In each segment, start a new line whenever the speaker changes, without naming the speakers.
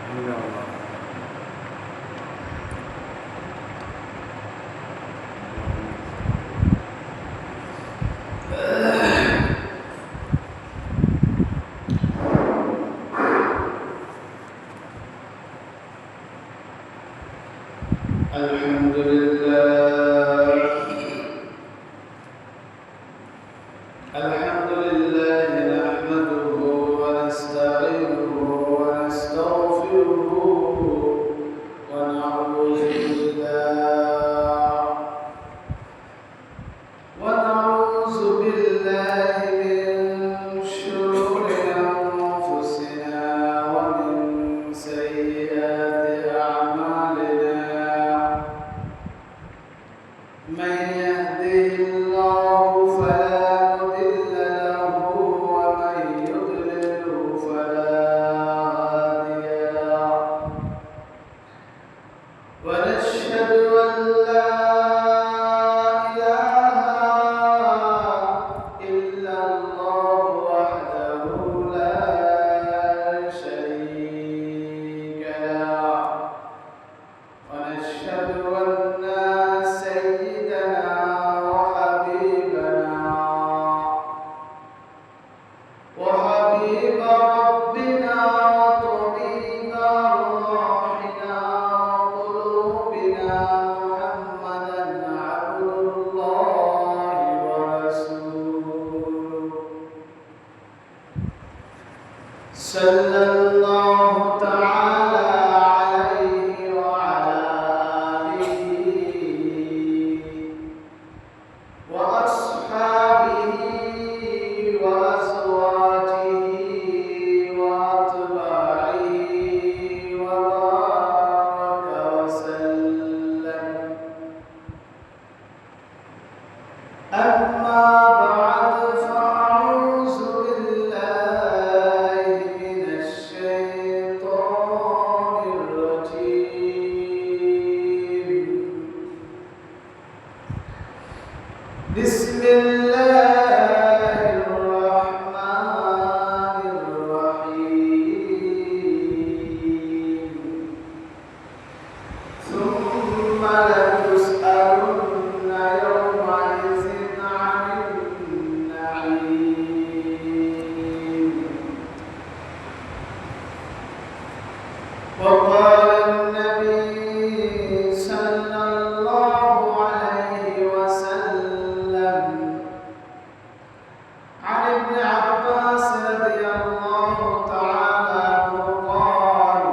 إلا الله.
الحمد لله نحمده ونستعينه ونستغفره ونعوذ بالله من شرور أنفسنا ومن سيئات أعمالنا. من يهده الله فلا مضل له ومن يضلل فلا هادي له. ونشهد أن لا إله إلا الله وحده لا شريك له. ونشهد أن سيدنا وحبيب ربنا وطبيب أرواحنا وقلوبنا محمدا عبد الله ورسوله صلى الله تعالى عليه وعلى آله وأصحابه وأزواجه وأتباعه وبارك وسلم. أما بعد فأعوذ بالله من الشيطان الرجيم. بسم الله الرحمن الرحيم. ثم لتسألن يومئذ عن النعيم. وقال النبي صلى الله عليه وسلم عن ابن عباس رضي الله تعالى عنه قال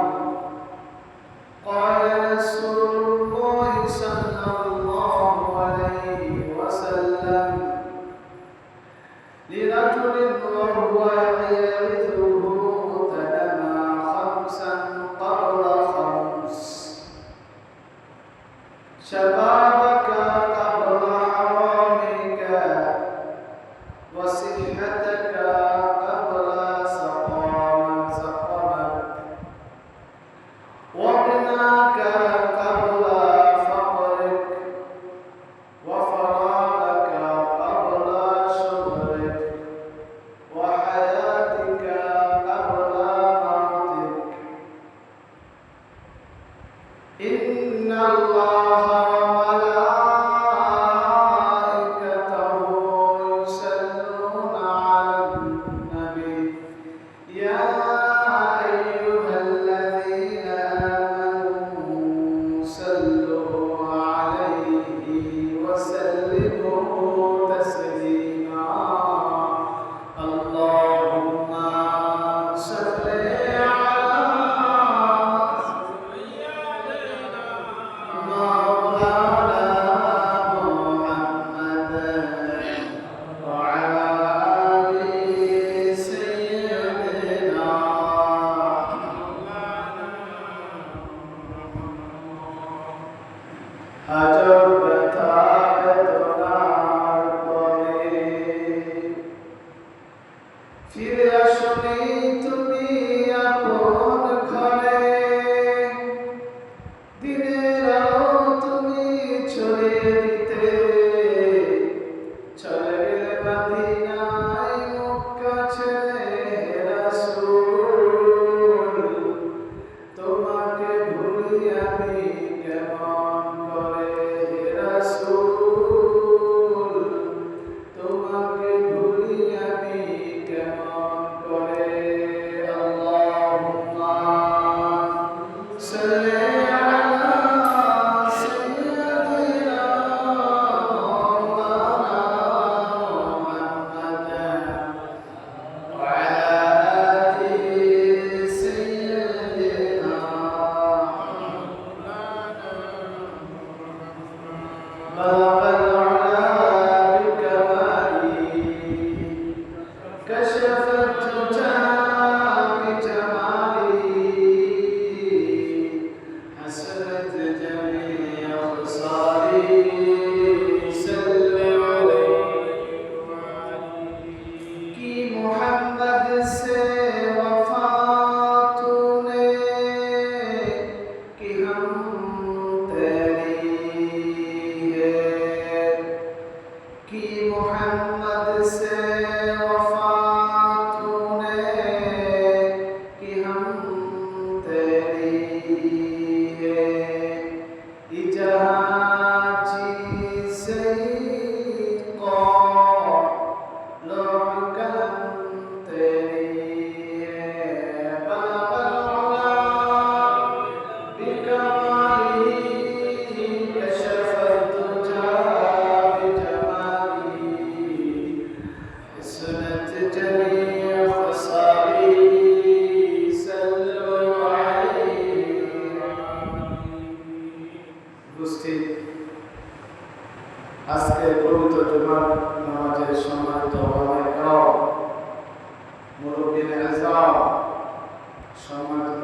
قال رسول الله صلى الله عليه وسلم لرجل وهو يعظه اغتنم خمسا قبل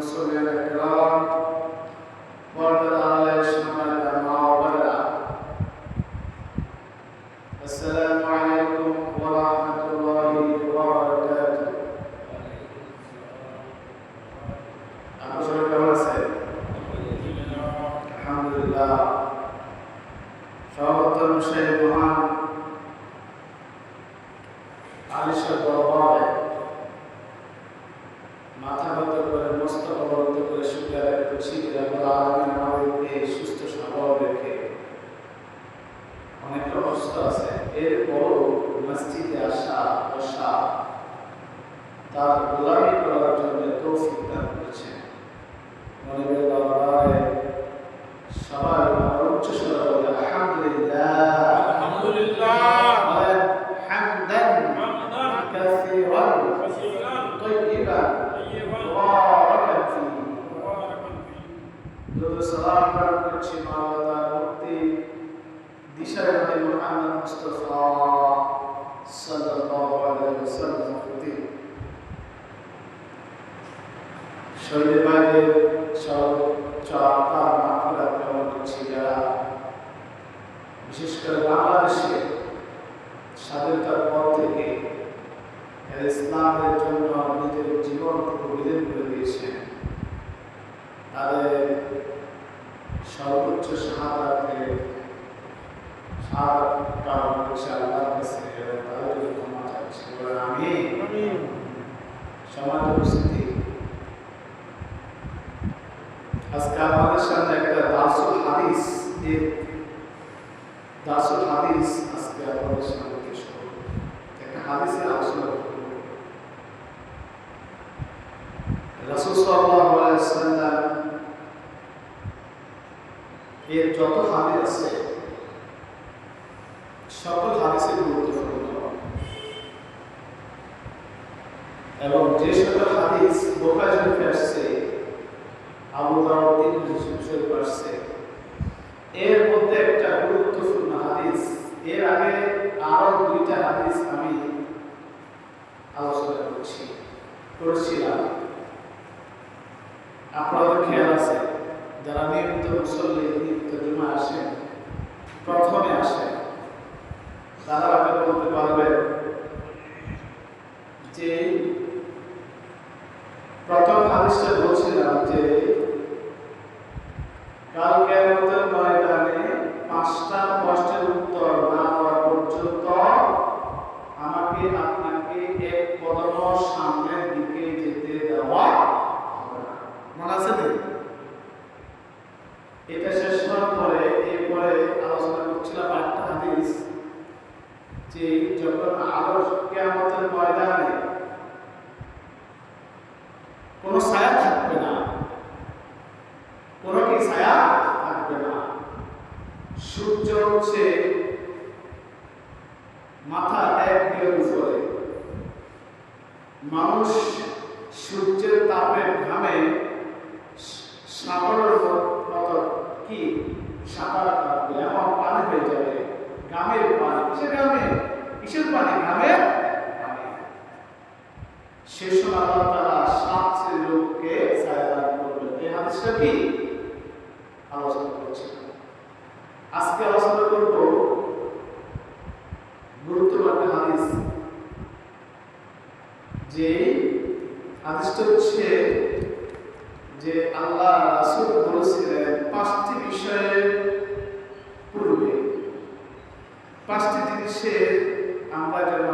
মুসলিম একরাম পর্দার আড়ালে সম্মানিত মা ও বোনেরা, আসসালামু আলাইকুম ওয়া রাহমাতুল্লাহি ওয়া বারাকাতুহু। আপনারা সবাই কেমন আছেন? আলহামদুলিল্লাহ। সর্বোত্তম সেই মহান আলিশার দরবারে মাথা নত করে মস্তক অবনত করে শুকরিয়া আদায় করছি যে রব্বুল আলামিন আমাদেরকে সুস্থ সবল রেখে, অনেকে অসুস্থ আছে এরপরও মসজিদে আসা বসা তার গোলামি করার জন্য তৌফিক দান করেছেন। মনিবের দরবারে সবাই উচ্চ স্বরে বলে আলহামদুলিল্লাহ, আলহামদুলিল্লাহ, হামদান কাসীরান طيبا مباركا فيه। দুরূদ সালাম করছি মাওলানা মুফতি দিশারী মুহাম্মদ মুস্তাফা সাল্লাল্লাহু আলাইহি ওয়াসাল্লাম প্রতি। শহীদ ভাইদের তার মাগফিরাত কামনা করছি, যারা বিশেষ করে বাংলাদেশে স্বাধীনতার পর থেকে ইসলামের জন্য নিজের জীবনটুকু বিলীন করে দিয়েছেন, তাদের সর্বোচ্চ শাহাদাতের কারণ হচ্ছে আল্লাহর কাছে তাদের জন্য ক্ষমা চাচ্ছি। আমিন। সমাজ উপস্থিতি, আজকে আমাদের সামনে একটা দারসুল হাদিস আজকে আমাদের সামনে পেশ করব। একটা হাদিসের আলোচনা করব। রাসূল সাল্লাল্লাহু আলাইহি ওয়াসাল্লাম এর যত হাদিস আছে সকল হাদিসে গুরুত্বপূর্ণ, এবং যে সকল হাদিস বুখারী শরীফে আসছে, আবু দাউদ তিরমিজি শরীফে আসছে, এর মধ্যে একটা গুরুত্বপূর্ণ হাদিস, এর আগে আরো দুইটা হাদিস আমি আলোচনা করেছিলাম। আপনাদের খেয়াল আছে, যারা নিয়মিত মুসল্লি, নিয়মিত জুমা আসেন, প্রথমে আসেন, তারা আপনি বলতে পারবেন যে প্রথম হাদিসটা বলছিলাম যে কাল কিয়ামতের ময়দানে 5টা প্রশ্নের উত্তর না দেওয়া পর্যন্ত আমাকে আপনাকে এক কদম সামনের দিকে যেতে দেওয়া হবে না। মনে আছে তো? এটা শেষ হওয়ার পরে এরপরে আলোচনা করছিলাম একটা হাদিস, যে যখন আরো কিয়ামতের ময়দানে কোনো ছায়া থাকবে না, কোনো কি ছায়া থাকবে না, সূর্য হচ্ছে মাথা একদিকে উপরে, মানুষ সূর্যের তাপের ঘামে সাগরের মতো কি সাঁতার কাটবে, এমন পানি হয়ে যাবে, ঘামের পানি। কিসের পানি? ঘামের পানি। সে সময় আল্লাহ তাআলা 7 শ্রেণীর লোককে ছায়া দান করবেন। এই হাদিসটা কি আলোচনা করছি। আজকে আলোচনা করব গুরুত্বপূর্ণ হাদিস, যে হাদিসটা হচ্ছে যে আল্লাহ রাসূল বলেছিলেন 5টি বিষয়ের পূর্বে, 5টি জিনিসের আমরা যেন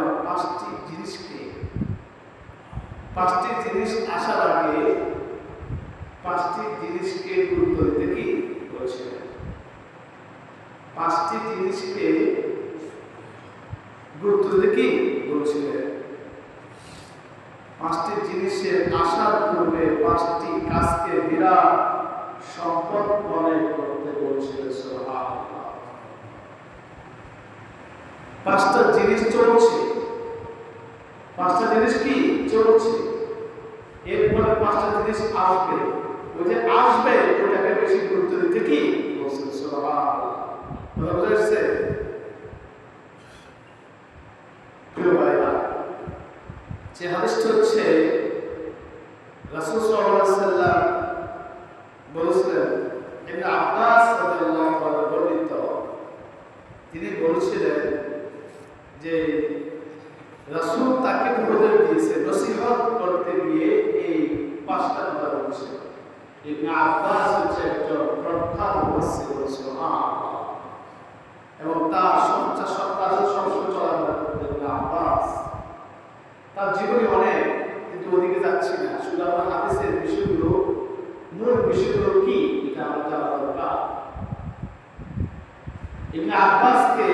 5টি জিনিস আসার আগে 5টি জিনিসকে গুরুত্ব দিতে কি বলছিলেন। 5টি জিনিসকে গুরুত্ব দিতে কি বলছিলেন। 5টি জিনিসের আসার পূর্বে 5টি কাজকে বিরাট সম্পদ মনে করতে বলছিলেন। সুবহানাল্লাহ। 5টা জিনিস চলছে, 5টা জিনিস কি চলছে, এরপরে 5টা জিনিস আসবে, ওই যে আসবে ওটাকে বেশি গুরুত্ব দিতে কি বলছেন। সুবহানাল্লাহ। বুঝা যাচ্ছে? প্রিয় ভাইরা, যে হাদিসটা হচ্ছে রাসূল সাল্লাল্লাহু আলাইহি ওয়াসাল্লাম ইবনে আব্বাস হচ্ছে একজন প্রখ্যাত মুফাসসির সুবহানাল্লাহ এবং তার সবসময় চলাফেরা করতেন ইবনে আব্বাস। তার জীবনী অনেক, কিন্তু ওদিকে যাচ্ছি না, শুধু আমরা হাদিসের বিষয়গুলো, মূল বিষয়গুলো কি এটা আমরা জানা দরকার। ইবনে আব্বাসকে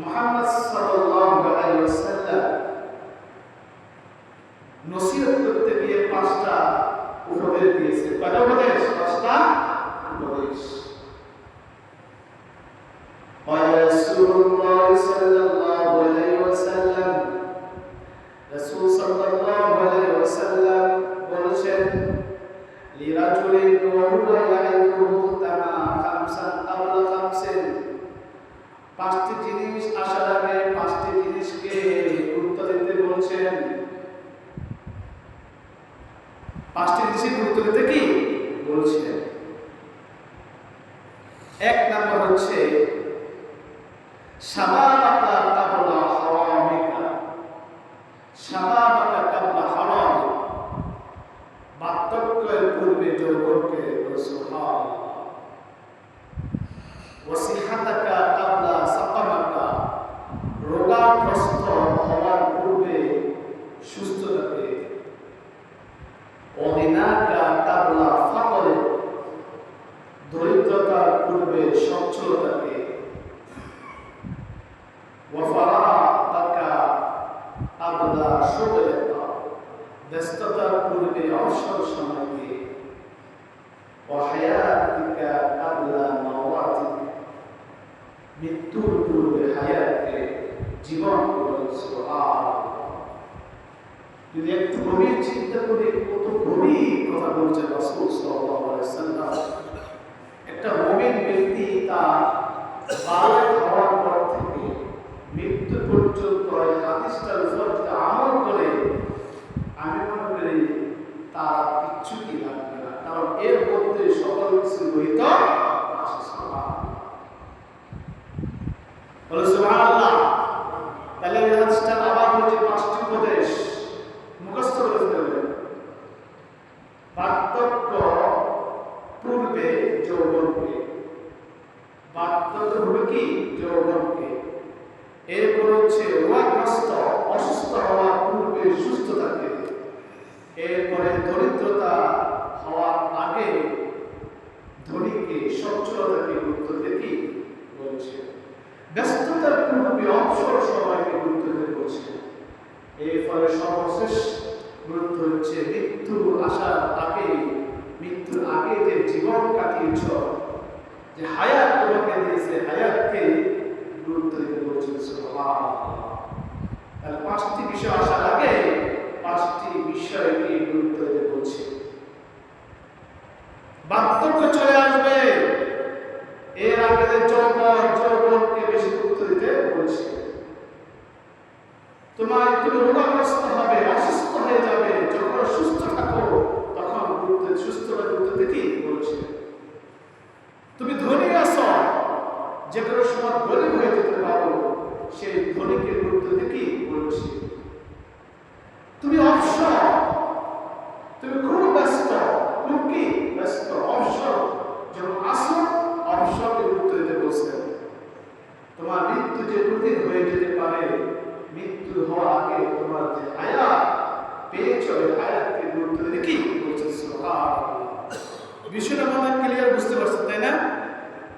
মুহাম্মদ সাল্লাল্লাহু আলাইহি ওয়াসাল্লাম নসিহত করতে গিয়ে 5টা উপদেশ দিয়েছে। কয়টা উপদেশ? 5টা উপদেশ। রাসূলুল্লাহ সাল্লাল্লাহু আলাইহি ওয়াসাল্লাম, রাসূল সাল্লাল্লাহু আলাইহি ওয়াসাল্লাম বলেছেন, লিরাজুলিন ওয়া হুয়া ইয়াইকুহু তামা খামসান ক্বাবলা খামসিন, 5টি জিনিস আসার আগে 5টি জিনিসকে গুরুত্ব দিতে বলছেন। 5টি জিনিসের গুরুত্ব দিতে কি বলছেন? 1 নাম্বার হচ্ছে শাবাবাকা ক্বাবলা হারামিকা, শাবাবাকা ক্বাবলা হারাম, বার্ধক্যের পূর্বে যৌবনকে, সুবহানাল্লাহ। ওয়াসিহাতাকা ক্বাবলা সাকামাকা, রোগাগ্রস্ত হওয়ার পূর্বে সুস্থতাকে। ওয়াগিনাকা ক্বাবলা ফাকরে, দরিদ্রতার পূর্বে সচ্ছলতাকে। ওয়াফারাগাকা ক্বাবলা শুগলিকা, ব্যস্ততার পূর্বে অবসর সময়কে। ওয়াহায়াতিকা ক্বাবলা মাওয়াতিকা, মৃত্যুর পূর্বে হায়াতকে, জীবন পূর্বে। সুবহানাল্লাহ। যদি একটু গভীর চিন্তা করি, কত গভীর কথা বলছেন রাসূল সাল্লাল্লাহু আলাইহি ওয়াসাল্লাম। একটা মুমিন ব্যক্তি তার বালেগ হওয়ার পর থেকে মৃত্যু পর্যন্ত এই হাদিসটার উপর যদি আমল করে, আমি মনে করি তার কিচ্ছু কি লাগবে না, কারণ এর মধ্যে সকল কিছু রহিত আছে। সুবহানাল্লাহ। তাহলে এই হাদিসটা আবার বলছে 5টি উপদেশ মুখস্থ করে ফেলবেন। বার্ধক্য পূর্বে যৌবনকে, বার্ধক্য পূর্বে কি যৌবনকে। এরপর হচ্ছে রোগগ্রস্ত অসুস্থ হওয়ার পূর্বে সুস্থতাকে। এরপরে দরিদ্রতা হওয়ার আগে ধনীকে, সচ্ছলতাকে গুরুত্ব দিয়ে কি বলছে। ব্যস্ততার পূর্বে অবসর সময়কে গুরুত্ব দিয়ে বলছে। এর ফলে সর্বশেষ গুরুত্ব হচ্ছে মৃত্যু আসার আগে, মৃত্যুর আগে যে জীবন কাটিয়েছ, যে হায়াত তোমাকে দিয়েছে, হায়াতকে গুরুত্ব দিতে বলছেন। সুবহানাল্লাহ। তাহলে 5টি বিষয় আসার আগে 5টি বিষয়কে গুরুত্ব দিতে বলছে। বার্ধক্য চলে আসবে, এর আগে যে যৌবনকে বেশি গুরুত্ব দিতে বলছে। তুমি রোগাগ্রস্ত হবে, অসুস্থ হয়ে যাবে, যখন সুস্থ থাকো তখন সুস্থতা গুরুত্ব দিতে বলছে। তুমি ধনী আছো, যে কোনো সময় গরিব হয়ে যেতে পারো, সেই ধনীকে গুরুত্ব দিতে বলছে। তুমি অবসর, তুমি খুব ব্যস্ত, খুব কি ব্যস্ত, অবসর যখন আসো, অবসরকে গুরুত্ব দিতে বলছে। তোমার মৃত্যু যে প্রতিদিন হয়ে যেতে পারে, মৃত্যু হওয়ার আগে তোমার যে হায়াত পেয়েছ, হায়াতকে গুরুত্ব দিতে কি বলছে। সুবহানাল্লাহ। বিষয়টা মনে ক্লিয়ার বুঝতে পারছেন, তাই না?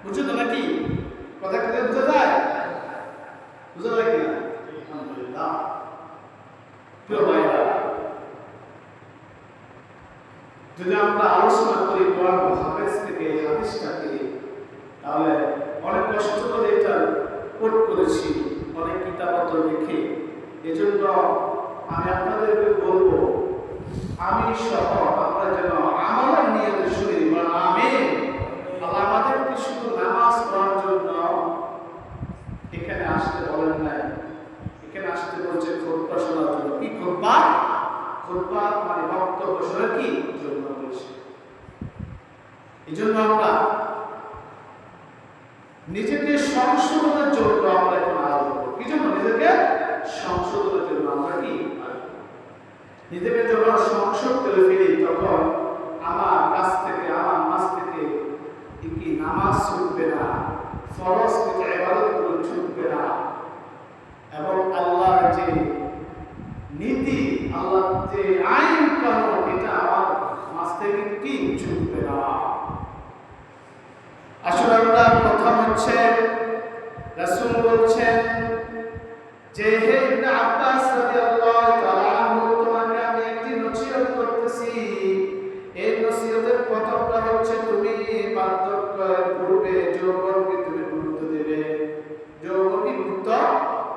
বুঝছো তো নাকি? কথা ক্লিয়ার বোঝা যায়? বুঝা যায় কিনা? আলহামদুলিল্লাহ। প্রিয় ভাইরা, যদি আমরা আলোচনা করি কোরআন ও হাদিস থেকে হাদিসটাকে, তাহলে অনেক কষ্ট করে এটা কোট করেছি, অনেক কিতাবপত্র লিখে। এজন্য আমি আপনাদেরকে বলবো, আমি সহ আমরা যেন আমলের নিয়তে শুনি, আমিন। আল্লাহ আমাদেরকে শুধু নামাজ পড়ার জন্য এখানে আসতে বলেন নাই, এখানে আসতে বলছে খুতবা শোনার জন্য। কি খুতবা? খুতবা মানে বক্তব্য শোনার কি জন্য বলছে। এই জন্য আমরা নিজেকে সংশোধনের জন্য আমরা এখন আলোচনা করব। কি জন্য? নিজেকে সংশোধনের জন্য আমরা কি নিজেকে যখন সংশোধন করে ফেলি, তখন আমার কাছ থেকে কি চুকবে না। আসলে আমরা প্রথম হচ্ছে রাসূল বলছেন যে হে ইবনে আব্বাস রাদিয়াল্লাহু তাআলা আনহু, তোমাকে আমি একটি নসিহত করতেছি। এই নসিহতের প্রথমটা হচ্ছে তুমি বার্ধক্যের পূর্বে যৌবনকে তুমি গুরুত্ব দেবে, যৌবনকে গুরুত্ব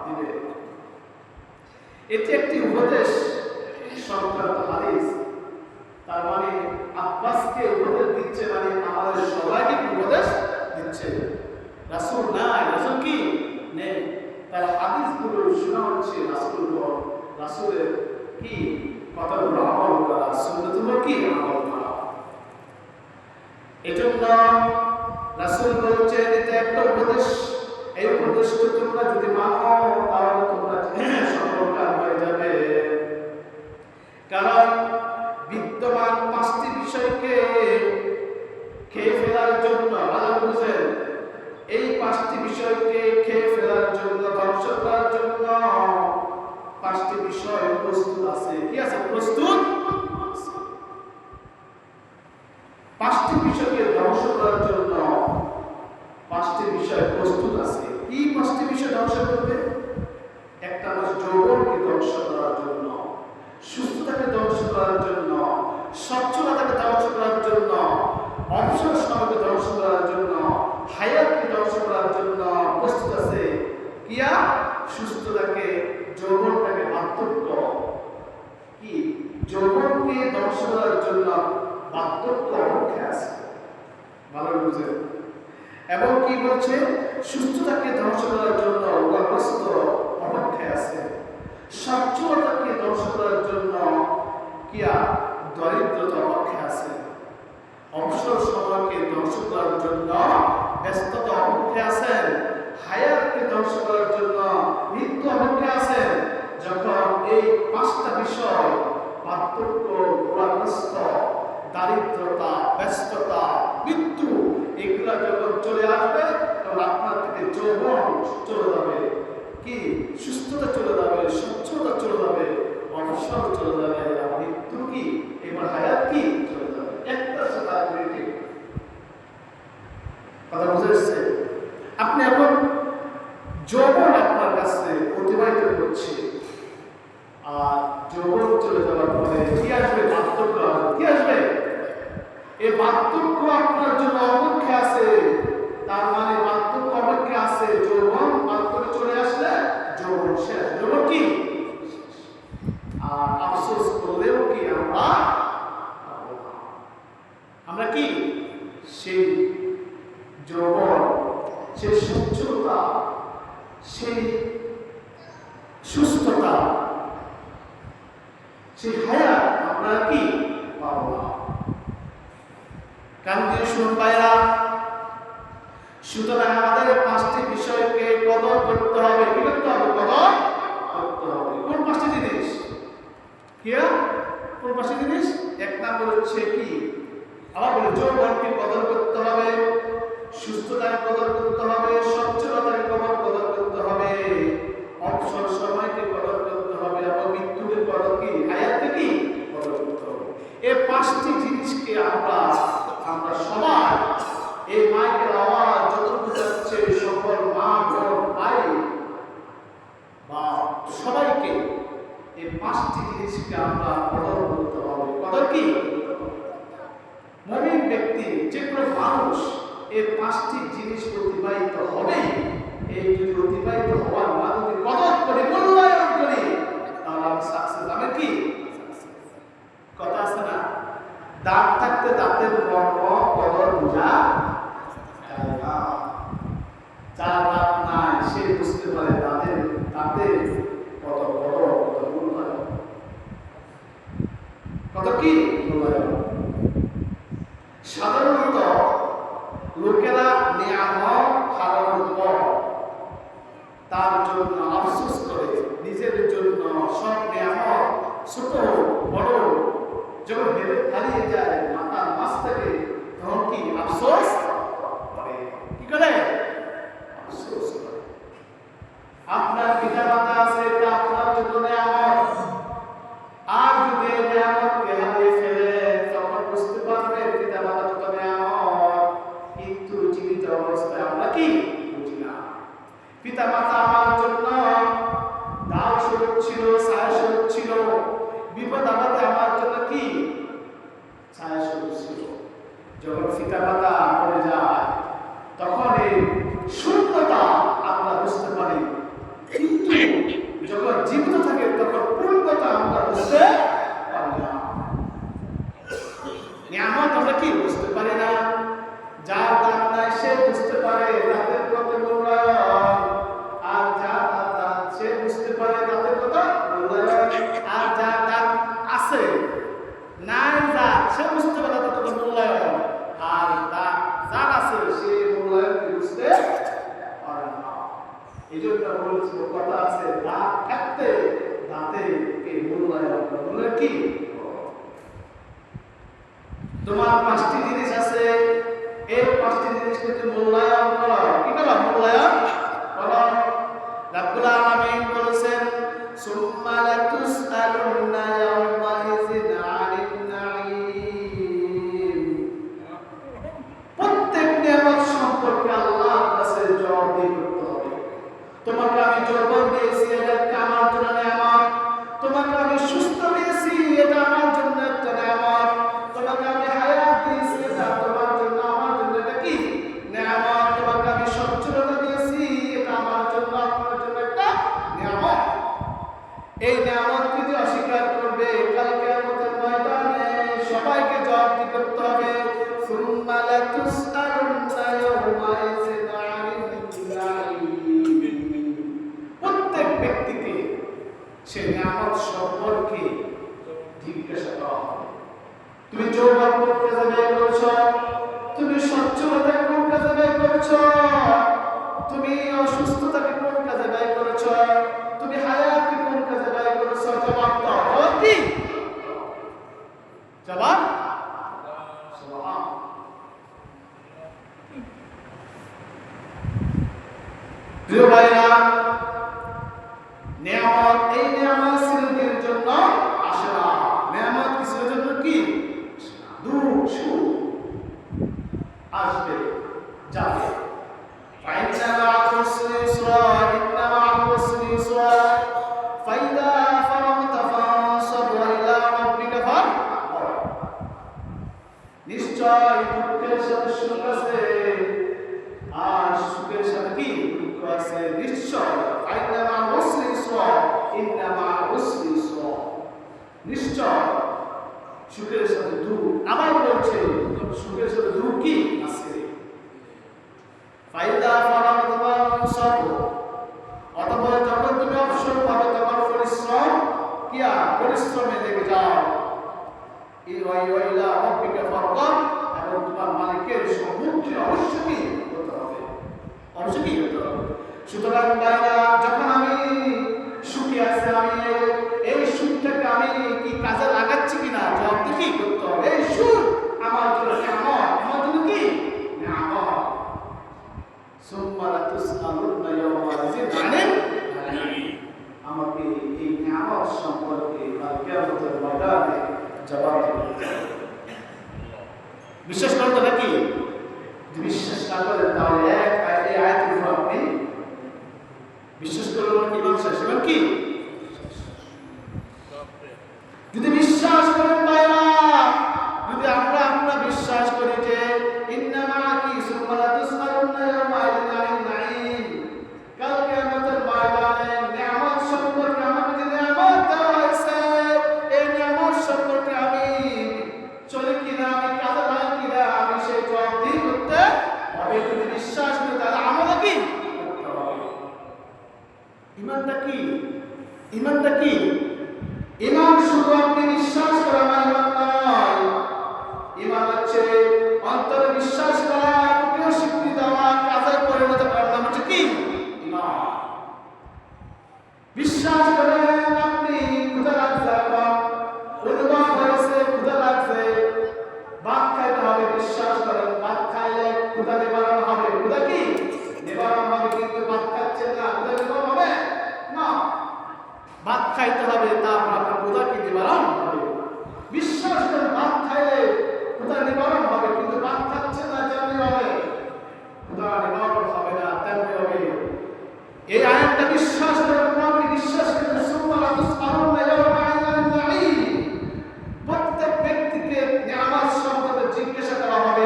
দিবে। এটি একটি উপদেশ সংক্রান্ত হাদিস। তার মানে আব্বাসকে উপদেশ দিচ্ছে, মানে আমাদের সবাইকে উপদেশ দিচ্ছে। রাসূল নাই, রাসূল কি নেই, তার হাদিসগুলো শোনা হচ্ছে রাসূলের কি কথাগুলো আমল করা, সুন্নাতগুলো কি আমল করা। এজন্য রাসূল বলছেন এটা একটা উপদেশ, এই উপদেশটা তোমরা যদি মানো তাহলে তোমরা সফলকাম হয়ে যাবে। কারণ বিদ্যমান 5টি বিষয়কে খেয়ে ফেলার জন্য, ভালো বুঝেন, এই 5টি বিষয়কে খেয়ে ফেলার জন্য, ধ্বংস করার জন্য 5টি বিষয় প্রস্তুত আছে। কি আছে? প্রস্তুত। 5টি বিষয়কে ধ্বংস করার জন্য 5টি বিষয় প্রস্তুত আছে। কি 5টি বিষয় ধ্বংস করবে? একটা হচ্ছে যৌবনকে ধ্বংস করার জন্য, সুস্থতাকে ধ্বংস করার জন্য, স্বচ্ছতাকে ধ্বংস করার জন্য, অবসর সময়কে ধ্বংস করার জন্য, হায়াতকে ধ্বংস করার জন্য প্রস্তুত আছে। কিয়া? সুস্থতাকে, যৌবনটাকে, বার্ধক্য কি যৌবনকে ধ্বংস করার জন্য বার্ধক্য অপেক্ষায় আছে। ভালো বুঝে। এবং কি বলছে? সুস্থতাকে ধ্বংস করার জন্য রোগগ্রস্ত অপেক্ষায় আছে। স্বচ্ছতাকে ধ্বংস করার জন্য কিয়া দরিদ্রতা অপেক্ষায় আছে। অবসর সময়কে ধ্বংস করার জন্য ব্যস্ততা অপেক্ষায় আছেন। হায়াতকে ধ্বংস করার জন্য মৃত্যু অপেক্ষায় আছেন। যখন এই 5টা বিষয় বার্ধক্য, রোগগ্রস্ত, দারিদ্রতা, ব্যস্ততা, মৃত্যু, এগুলা যখন চলে আসবে তখন আপনার থেকে যৌবন চলে যাবে, কি সুস্থতা চলে যাবে, স্বচ্ছতা চলে যাবে, অবসর চলে যাবে, আর মৃত্যু কি এবার হায়াত কি চলে যাবে। একটা সাথে কথা বুঝে এসছে? আপনি এখন যৌবন আপনার কাছে অতিবাহিত করছে, আর যৌবন চলে যাওয়ার পরে কি আসবে? বার্ধক্য আসবে। কি আসবে? এই বার্ধক্য আপনার জন্য অপেক্ষা আছে। তার মানে বার্ধক্য অপেক্ষা আছে। যৌবন বার্ধক্য চলে আসলে যৌবন শেষ। যৌবন কি? আর আফসোস করলেও কি আমরা কি সেই যৌবন, সেই স্বচ্ছতা, সেই সুস্থতা, সেই হায়াত আমরা কি পাবো না। কারণ দিয়ে শুনুন ভাইরা, সুতরাং আমাদের 5টি বিষয়কে কদর করতে হবে। কি করতে হবে? কদর করতে হবে। কোন 5টি জিনিস? কি? কোন 5টি জিনিস? এক নম্বর হচ্ছে কি? আবার বলি, যৌবনকে কদর করতে হবে, সুস্থতাকে কদর করতে হবে, স্বচ্ছতাকে কদর করতে হবে, অবসর সময়কে কদর করতে হবে, এবং মৃত্যুকে কদর কি হায়াতকে কি কদর করতে হবে। এই 5টি জিনিসকে আমরা সবাই এই মাইকের আওয়াজ যতটুকু যাচ্ছে সকল মা, বোন, ভাই বা সবাইকে এই 5টি জিনিসকে আমরা কদর করতে হবে। কদর কি? মুমিন ব্যক্তি, যে কোনো মানুষ এই 5টি জিনিস অতিবাহিত হবে। এই যদি অতিবাহিত হওয়ার মানে যদি কদর করে, মূল্যায়ন করি, তাহলে আমি সাকসেস। আমি কি? কথা আছে না, দাঁত থাকতে দাঁতের মর্ম কদর বোঝা যায় না। যার দাঁত নাই সে বুঝতে পারে দাঁতের কত কদর, কত মূল্যায়ন, কত কি মূল্যায়ন। সাধারণত লোকেরা নিয়ামত হারানোর পর তার জন্য আফসোস করে, নিজের জন্য সব নিয়ামত ছোট বড় যখন হারিয়ে যায় মাথার মাছ থেকে, তখন কি আফসোস করে। কি করে? আফসোস করে। আপনার পিতা মাতা আছে, এটা আপনার জন্য নিয়ামত। আর যদি নিয়ামতকে হারিয়ে ফেলে তখন বুঝতে পারবে যখন পিতামাতা মরে যায় তখন এই শূন্যতা আমরা বুঝতে পারি, কিন্তু যখন জীবিত থাকে তখন পূর্ণতা আমরা বুঝতে পারি না। নিয়ামত আমরা কি বুঝতে পারি না। যার দান নাই সে বুঝতে পারে তাদের কত মূল্যায়ন, আর যার দান সে বুঝতে পারে তাদের কত মূল্যায়ন, আর যার দান আছে নাই যা সে বুঝতে পারে তাদের কত মূল্যায়ন, আর যার আছে সে মূল্যায়ন বুঝতে পারে না। এই জন্য বলছি কথা আছে, দাঁত থাকতে দাঁতে মূল্যায়ন মূল্যায়ন কি। তোমার 5টি জিনিস আছে, এই 5টি জিনিস কিন্তু মূল্যায়ন করো। কি করো? মূল্যায়ন করো। রাব্বুল আলামিন বলেছেন সুম্মা লাতুসআলুন্না ইয়াওমাইযিন আনিন নাঈম। প্রত্যেক নিয়ামত সম্পর্কে আল্লাহর কাছে জবাবদিহি করতে হবে। তোমাকে আমি যৌবন দিয়েছি, এটা আমার জন্য নিয়ামত। তোমাকে আমি সুস্থ দিয়েছি, এটা আমার জন্য একটা নিয়ামত। তোমাকে আমি হায়াত দিয়েছি, এটা তোমার জন্য আমার জন্য এটা কি নিয়ামত। তোমাকে আমি সচ্ছলতা দিয়েছি, এটা আমার জন্য আপনার জন্য একটা নিয়ামত। এই নিয়ামত যদি অস্বীকার করবে কাল কিয়ামতের ময়দানে সবাইকে জবাবদিহি করতে হবে। সুম্মা লাতুসআলুন্না ইয়াওমাইযিন আনিন নাঈম। প্রত্যেক ব্যক্তিকে সে নিয়ামত সম্পর্কে জিজ্ঞাসা করা হবে। তুমি যৌবন কোন কাজে ব্যয় করছ, তুমি সচ্ছলতা কোন কাজে ব্যয় করছ, তুমি অসুস্থতাকে কোন কাজে ব্যয় করছ, তুমি হায়াতকে কোন কাজে ব্যয় করছ। জবাব দাও। জবাব কি? জবাব প্রিয় ভাইরা, নিয়ামত এই নিয়ামত ছেলেদের জন্য আসে না। নিয়ামত কিসের জন্য? কি দুঃখ সুখ আসবে যাবে। ফাইন্না মা'আল উসরি ইউসরা, ইন্না মা'আল উসরি ইউসরা, ফাইদা ফারাগতা ফানসাব ওয়া ইলা রাব্বিকা ফারগাব। নিশ্চয় দুঃখের সাথে সুখ আছে, আর সুখের সাথে কি দুঃখ আছে। নিশ্চয় ফাইন্না মা'আল উসরি ইউসরা, ইন্না মা'আল উসরি ইউসরা। নিশ্চয় সুখের সাথে দুঃখ। আবার বলছে সুখের সাথে দুঃখ কি আছে। ফাইদা ফারাগতা ফানসাব, অতঃপর যখন তুমি অবসর পাবে তখন পরিশ্রম কিয়া পরিশ্রমে লেগে যাও। ইলা রাব্বিকা ফারগাব, এবং তোমার মালিকের সম্মুখে অবশ্যই হতে হবে, অবশ্যই হতে হবে। সুতরাং ভাইরা, যখন আমি সুখে আছি, আমি এই সুখটাকে আমি কি কাজে লাগাচ্ছি কিনা জবাব কি করতে হবে। এই সুখ আমার জন্য নিয়ামত, আমার জন্য কি নিয়ামত। সুম্মা লাতুসআলুন্না ইয়াওমাইযিন আনিন নাঈম। আমাকে এই নিয়ামত সম্পর্কে কাল কিয়ামতের ময়দানে জবাব দিতে হবে। বিশ্বাস করতে নাকি? যদি বিশ্বাস না করেন তাহলে এই আয়াতের উপর আপনি বিশ্বাস করলেন কি মানুষ আসবেন কি? যদি বিশ্বাস করেন ভাইরা, যদি আমরা বিশ্বাস করি যে ইন্নামা কি সুম্মা লাতুসআলুন্না ইয়াওমাইযিন আনিন নাঈম, কাল কিয়ামতের ময়দানে নিয়ামত সম্পর্কে আমাকে যে নিয়ামত দেওয়া হয়েছে, এই নিয়ামত সম্পর্কে আমি চলে কিনা, আমি কাজে লাগাই কিনা, আমি সেই জবাবদিহি করতে হবে। যদি বিশ্বাস করি তাহলে আমল কি করতে হবে। ঈমানটা কি? ঈমানটা কি? ঈমান শুধু আপনি বিশ্বাস করা নয়, ঈমান হচ্ছে অন্তরে বিশ্বাস করা, মুখে স্বীকৃতি দেওয়া, কাজে পরিণত করার নাম হচ্ছে কি ঈমান। বিশ্বাস করেন আপনি ক্ষুধা লাগছে, অনুভব হয়েছে ক্ষুধা লাগছে, ভাত খাইতে হবে, বিশ্বাস করেন ভাত খাইলে ক্ষুধা নিবারণ হবে। ক্ষুধা কি নিবারণ হবে, কিন্তু ভাত খাচ্ছেন না, ক্ষুধা নিবারণ হবে না। ভাত খাইতে হবে, তারপর আপনার ক্ষুধা কি নিবারণ হবে। বিশ্বাস করেন ভাত খাইলে ক্ষুধা নিবারণ হবে, কিন্তু ভাত খাচ্ছেন না, তেমনি হবে ক্ষুধা নিবারণ হবে না, তেমনি হবে। এই আয়াতটা বিশ্বাস করেন, আপনি বিশ্বাস করেন সুম্মা লাতুসআলুন্না ইয়াওমাইযিন আনিন নাঈম। প্রত্যেক ব্যক্তিকে নিয়ামত সম্পর্কে জিজ্ঞাসা করা হবে।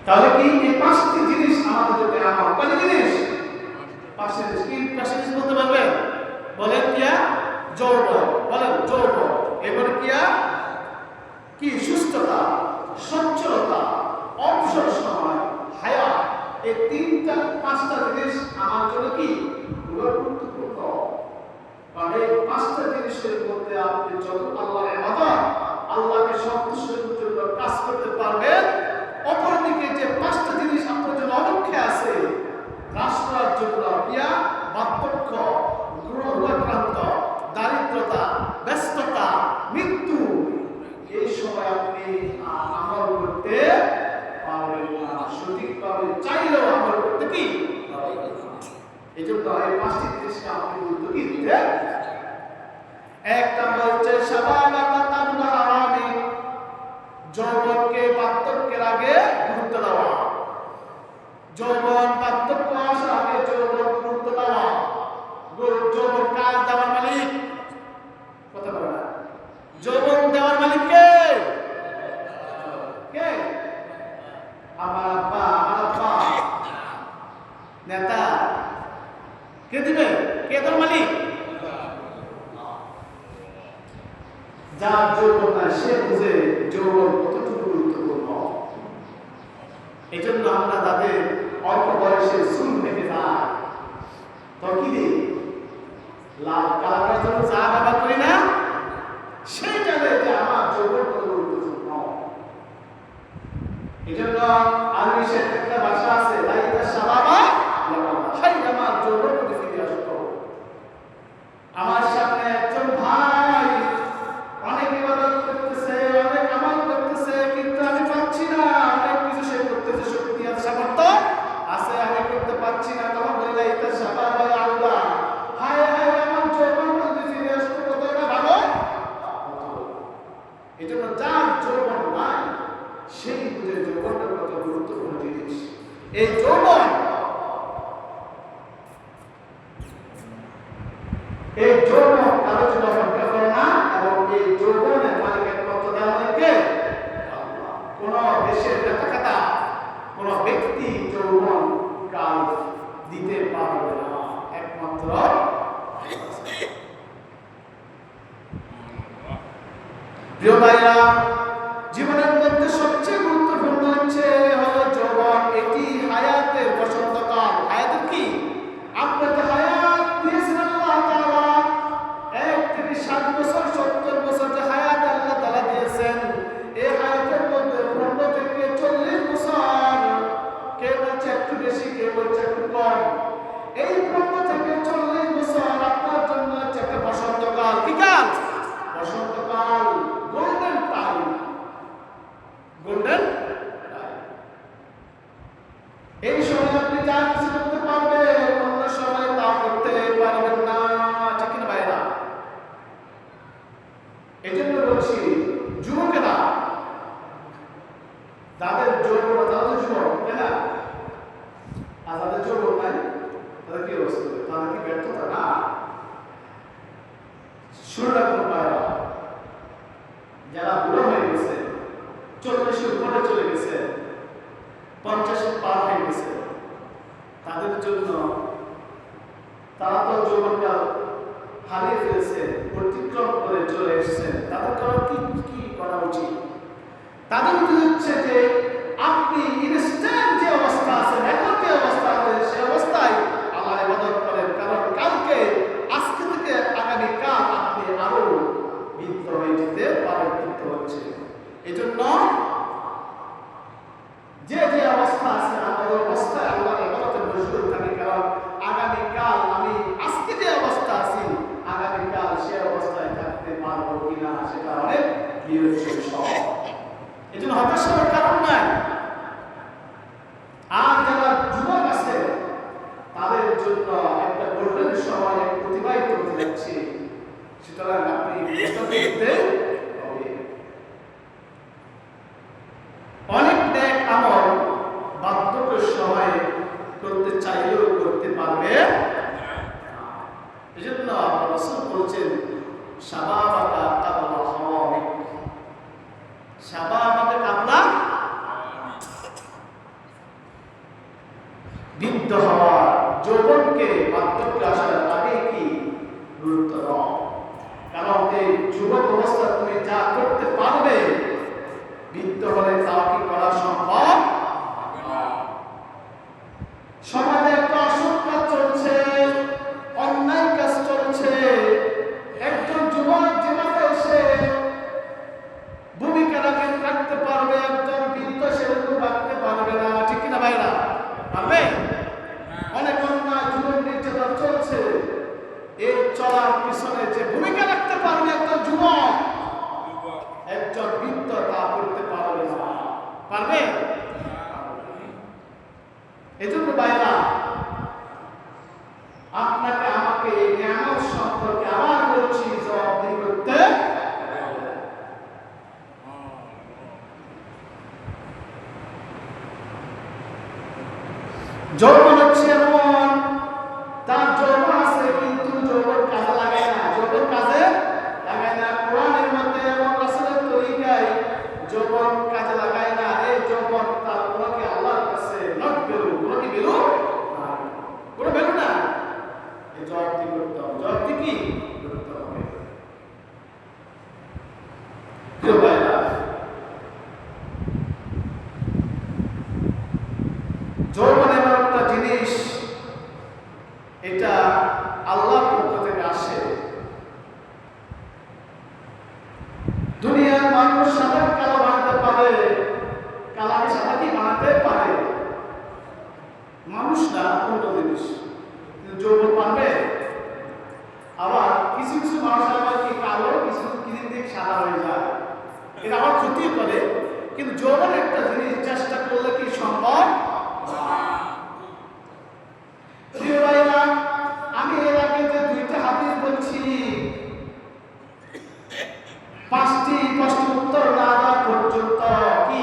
তাহলে কি এই পাঁচটি জিনিস আমাদের জন্য আমার কয়টি জিনিস? পাঁচটি জিনিস। কি পাঁচটি জিনিস বলতে পারবেন? বলেন কিয়া? যৌবন। বলেন যৌবন। এরপরে কিয়া? কি? সুস্থতা, সচ্ছলতা, অবসর সময়, হায়াত। এই তিনটা পাঁচটা জিনিস আমার জন্য কি গুরুত্বপূর্ণ। কারণ এই পাঁচটা জিনিসের মধ্যে আপনি যত আল্লাহর ইবাদত, আল্লাহকে সন্তুষ্টির জন্য কাজ করতে পারবেন, অপরদিকে যে পাঁচটা জিনিস আপনার জন্য অপেক্ষা আছে, রাষ্ট্রের জন্য ইয়া বার্ধক্য, রোগাক্রান্ত, দারিদ্রতা, ব্যস্ততা, মৃত্যু, এই সময় আপনি আমল করতে পারবেন না। সঠিকভাবে চাইলেও আমল করতে কি এই জন্য এই পাঁচটি জিনিসকে আপনি গুরুত্ব দিতে। এক নম্বর হচ্ছে যৌবনকে বার্ধক্যের আগে গুরুত্ব দেওয়া। যৌবন বার্ধক্য আসার আগে যৌবন গুরুত্ব দেওয়া। যৌবন কাজ দেওয়ার মালিক কথা বলে না। যৌবন দেওয়ার মালিক কে? কে? আমার আব্বা, আমার আব্বা নেতা। কে দিবে? কে তোর মালিক? যার যৌবন না সে বুঝে যৌবন কতটুকু গুরুত্বপূর্ণ। এই জন্য আমরা তাদের অল্প বয়সে চুল পেকে যায় তো কি দিই লাল কালার জন্য যা ব্যবহার করি না, সেই জানে যে আমার যৌবন কত গুরুত্বপূর্ণ। এই জন্য আরবিশের একটা ভাষা আছে, লাইতা শাবাবা হাই, আমার যৌবন প্রতি ফিরে আসতো। আমার সামনে একজন ভাই অনেক ইবাদত করতেছে, অনেক আমল করতেছে, কিন্তু আমি পাচ্ছি না। অনেক কিছু সে করতেছে, শক্তি আছে, সামর্থ্য আছে, আমি করতে পারছি না। তখন বলে লাইতা শাবাবা আল্লাহ, হায় হায় আমার যৌবন প্রতি ফিরে আসতো, কতটা ভালো। এই জন্য যার যৌবন নাই সেই বুঝে যৌবনটা কত গুরুত্বপূর্ণ জিনিস। এই যৌবন, এই যৌবন কারো জন্য অপেক্ষা করে না, এবং এই যৌবনের মালিক একমাত্র কে? আল্লাহ। কোন দেশের নেতা, কোন ব্যক্তি যৌবন কাল দিতে পারবে না, একমাত্র। প্রিয় ভাইরা, জীবনের মধ্যে সবচেয়ে গুরুত্বপূর্ণ হলো যৌবন। এটি হায়াতের বসন্তকাল। হায়াতের কি? আপনাকে হায়াত দিয়েছেন আল্লাহ তাআলা। 1 থেকে 7 বছর, 70 বছর যে হায়াত আল্লাহ তাআলা দিয়েছেন, এই হায়াতের মধ্যে 15 থেকে 40 বছর, কেউ বলছে একটু বেশি, কেউ বলছে একটু কম। এই 15 থেকে 40 বছর আপনার জন্য হচ্ছে একটা বসন্তকাল। কি কাল? বসন্তকাল, গোল্ডেন টাইম। Golden time. এই সময় আপনি যা কিছু করতে পারবেন, অন্য সময় তা করতে পারবেন না, ঠিক না ভাইরা? এই জন্য বলছি যুবকেরা, যাদের যৌবন, তাদের যুবক, তাই না? আর যাদের যৌবন নাই তাদের কি অবস্থা? তাদের কি ব্যর্থতা? না, শুরু রাখুন ভাইরা। যারা বুড়ো হয়ে গেছে, 40-এর উপরে চলে গেছে, 50 পার হয়ে গেছে, তাদের জন্য, তারা তো যৌবনটা হারিয়ে ফেলছে, অতিক্রম করে চলে এসেছে, তাদের কি করা উচিত? তাদের উচিত হচ্ছে যে আপনি ইনস্ট্যান্ট যে অবস্থা আছে, এখন যে অবস্থা আছে, সে অবস্থায় আল্লাহর ইবাদত করেন। কারণ কালকে, আজকে থেকে আগামী কাল আপনি আরো বিদ্ধ হয়ে যেতে পারেন, বিদ্ধ হচ্ছে। এই জন্য যে যে অবস্থা আছে, আমার অবস্থায় আল্লাহর ইবাদতে মশগুল থাকি। কারণ আগামী কাল আমি আজকে যে অবস্থা আছি, আগামী কাল সে অবস্থায় থাকতে পারবো কিনা সেটা অনেক বিরোধী। এই জন্য হতাশ হওয়ার কারণ নাই। বৃদ্ধ হওয়া যৌবনকে বার্ধক্যে আসার আগে কি গুরুত্ব দাও। কারণ এই যুবক অবস্থা তুমি যা করতে পারবে বৃদ্ধ হলে তা কি করা সম্ভব। সমাজে একটা অসৎ কাজ চলছে, অন্যায় কাজ চলছে, একজন যুবক যেভাবে এসে ভূমিকা রাখতে পারবে একজন বৃদ্ধ সেরকম রাখতে পারবে না, ঠিক কিনা ভাইরা? পারবে? অনেক অন্যায় যুবক নির্যাতন চলছে, এই চলার পিছনে যে ভূমিকা রাখতে পারবে একজন যুবক, একজন বৃদ্ধ তা করতে পারবে না। পারবে? এজন্য ভাইরা আপনাকে আমাকে এই নিয়ামত সম্পর্কে আবার বলছি জবাবদিহি করতে। যৌবন হচ্ছে এমন, তার যৌবন আছে কিন্তু যৌবন কাজে লাগায় না, যৌবন কাজে লাগায় না। কোরআনের মধ্যে এমন রাসূলের তরিকায় যৌবন কাজে লাগায় না। এই যৌবন তার কোনকে আল্লাহর কাছে নট বেরু, কোনো কি বেরু না, কোনো বেরু না। এই জবাবদি করতে হবে। জবাবদি কি করতে হবে? প্রিয় ভাইরা, যৌবন এমন একটা জিনিস, এটা আল্লাহর পক্ষ থেকে আসে। দুনিয়ার মানুষ সাদা কালো বানাতে পারে, কালাকে সাদা কি বানাতে পারে? মানুষ না, অন্য জিনিস। কিন্তু যৌবন পারবে? আবার কিছু কিছু মানুষ আবার কি কালো, কিছু কিছু দিক সাদা হয়ে যায়, এটা আবার ক্ষতি করে। কিন্তু যৌবন একটা জিনিস, চেষ্টা করলে কি সম্ভব? প্রিয় ভাইরা, আমি এর আগে যে দুইটা হাদিস বলছি, পাঁচটি প্রশ্ন উত্তর না দেওয়া পর্যন্ত কি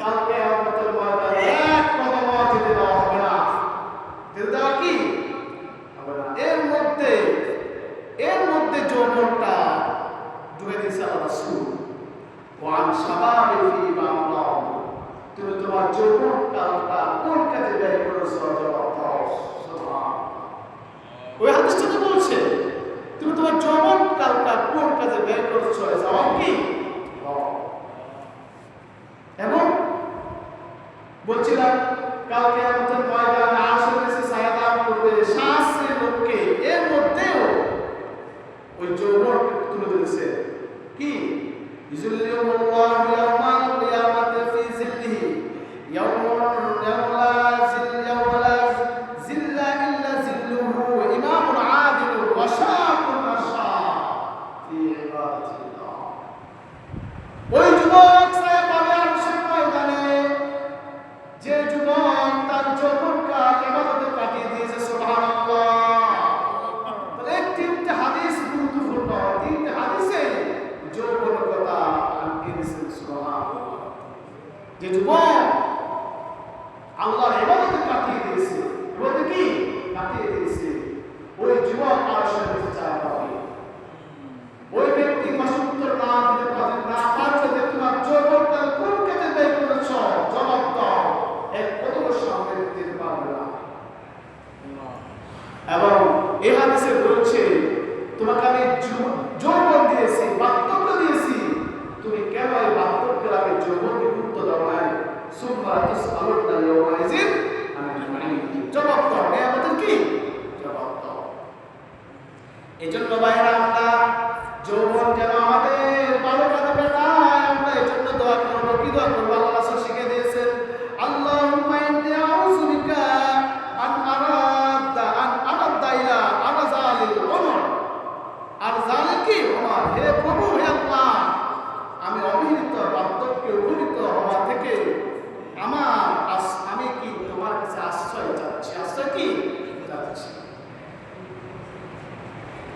কালকে কিয়ামতের ময়দানে এক কদম যেতে দেওয়া হবে না। যেতে দেওয়া কি হবে না। এর মধ্যে যৌবনটা ঢুকে দিয়েছে আল্লাহ রাসূল। ওয়ান শাবাবিহি মা'আল্লাহ, তুমি তোমার যৌবন কালটা কোন কাজে ব্যয় করেছো জবাব দাও। ওই হাদিসটা বলছে তুমি তোমার যৌবন কালটা কোন কাজে ব্যয় করছো, জবাব কি? এবং বলছিলাম কালকে আমাদের ময়দানে আসলে এসে সায়াদান করবে শাস্ত্রী লোককে, এর মধ্যেও ওই যৌবন তুলে ধরেছে কি? ইজুল্লিহুল্লাহু ইয়াওমাল কিয়ামাতি ফি জিল্লিহি ইয়াওমুন লা জিল্লা ইল্লা জিল্লুহু, ইমামুন আদিলুন ওয়া শাকুন নাশা ফি ইবাদাতিল্লাহ। ওই যুবক ছায়া পাবে আরশের ময়দানে, যে যুবক তার যৌবনকাল ইবাদতে কাটিয়ে দিয়েছে। সুবহানাল্লাহ। তাহলে তিনটা হাদিস গুরুত্বপূর্ণ, তিনটা হাদিসে যৌবনের কথা এনেছেন। সুবহানাল্লাহ। যে যুবক আল্লাহর ইবাদতে কাটিয়ে দিয়েছে, বলতে কি কাটিয়ে দিয়েছে, ওই যুবক আরশের নিচে ছায়া পাবে। ওই ব্যক্তি প্রশ্নোত্তর না দিতে পারে না পারলে যে তোমার যৌবনকাল কোন কাজে ব্যয় করেছ জবাব দাও, এক কদম সামনে দিতে পারবে না। এবং এই হাদিসে বলছে তোমাকে আমি যৌবন দিয়েছি, বার্ধক্য দিয়েছি, তুমি কেন এই বার্ধক্যের আগে যৌবনকে গুরুত্ব দাও নাই? সুম্মা তুসআলুনা ইয়াওমাইযিন আনিল নাঈম, জবাব দাও। নিয়ামতের কি জবাব দাও। এজন্য ভাইরা, আমরা যৌবন যেন আমাদের ভালো কাজে কাটায়, আমরা এজন্য দোয়া করব। কি দোয়া করব? আল্লাহ রাসূল শিখিয়ে দিয়েছেন, আল্লাহুম্মা ইন্নী আউযু বিকা আন আরাদা ইলা আরযালিল উমর। আরযালিল কি উমর, হে প্রভু, হে আল্লাহ, আমি অবিহিত বার্ধক্যে উপনীত হওয়া থেকে আমি কি তোমার কাছে আশ্রয় চাচ্ছি। আশ্রয় কি চাচ্ছি?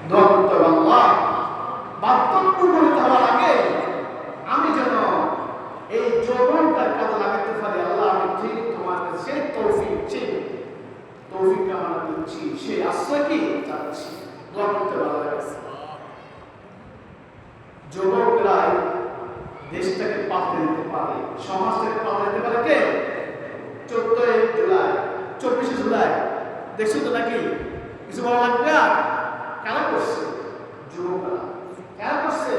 দোয়া করতে হবে, আল্লাহ বার্ধক্য উপনীত হওয়ার আগে আমি যেন এই যৌবনটার কাজে লাগাতে পারি। আল্লাহ, আমি ঠিক তোমার কাছে সেই তৌফিক কামনা করছি, সেই আশ্রয় কি চাচ্ছি। দোয়া করতে ভালো লাগছে। যুবকরাই দেশটাকে পাল্টে দিতে পারে, সমাজটাকে পাল্টে দিতে পারে কে? 14 জুলাই 24 দেখছো তো নাকি? কিছু বলা লাগবে? কারা করছে? যুবকরা। কারা করছে?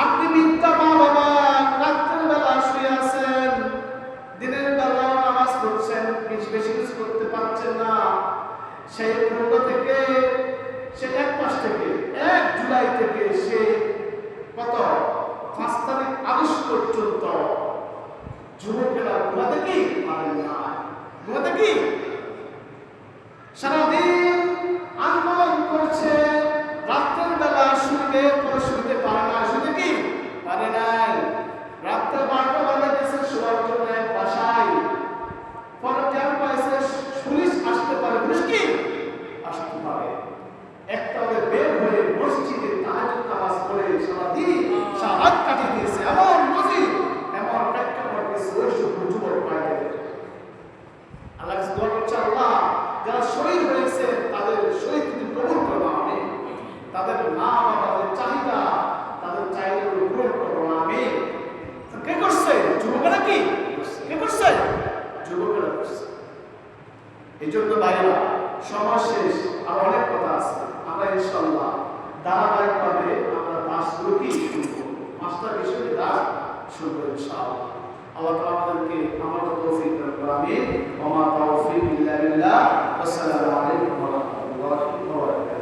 আপনি মিথ্যা মা বাবা, রাত্রের বেলা শুয়ে আছেন, দিনের বেলা নামাজ পড়ছেন, বেশি কিছু করতে পারছেন না। সেই 15 থেকে, সে 1 মাস থেকে, 1 জুলাই থেকে সে কত 5 তারিখ আগস্ট পর্যন্ত যুবকেরা ঘুমাতে কি পারেন না। ঘুমাতে কি সারাদিন আন্দোলন করছে, রাত্রের বেলা শুতে পরে শুতে পারে না। শুতে কি পারে নাই। রাত্রে 12টা বাজে গেছে শোয়ার জন্য এক বাসায়, পরে টের পাইছে পুলিশ আসতে পারে। পুলিশ কি আসতে পারে। একটা বের হয়ে মসজিদে তাহাজ্জুদ নামাজ পড়ে সারাদিন সারাত কাটিয়ে দিয়েছে। এমন মসজিদ, এমন প্রেক্ষাপট দিয়েছে, ওই সব যুবক পায়। আল্লাহ দোয়া করছে, আল্লাহ যারা শহীদ হয়েছে তাদের শহীদ তুমি কবুল করো, আমিন। তাদের মা বাবাদের চাহিদা, তাদের চাহিদাগুলো পূরণ করো, আমিন। কে করছে? যুবকেরা। কি কে করছে? যুবকেরা করছে। এই জন্য ভাইরা, সময় শেষ, আর অনেক কথা আছে। আমরা ইনশাআল্লাহ ধারাবাহিকভাবে আমরা দাসগুলো কি শুনবো, 5টা বিষয়ে দাস শুনবো ইনশাআল্লাহ। আল্লাহ তাআলা আমাদেরকে আমাদের তৌফিক দান করুন, আমিন। ওয়া মা তাওফীক ইল্লা বিল্লাহ। আসসালামু আলাইকুম ওয়া রাহমাতুল্লাহি ওয়া বারাকাতুহু।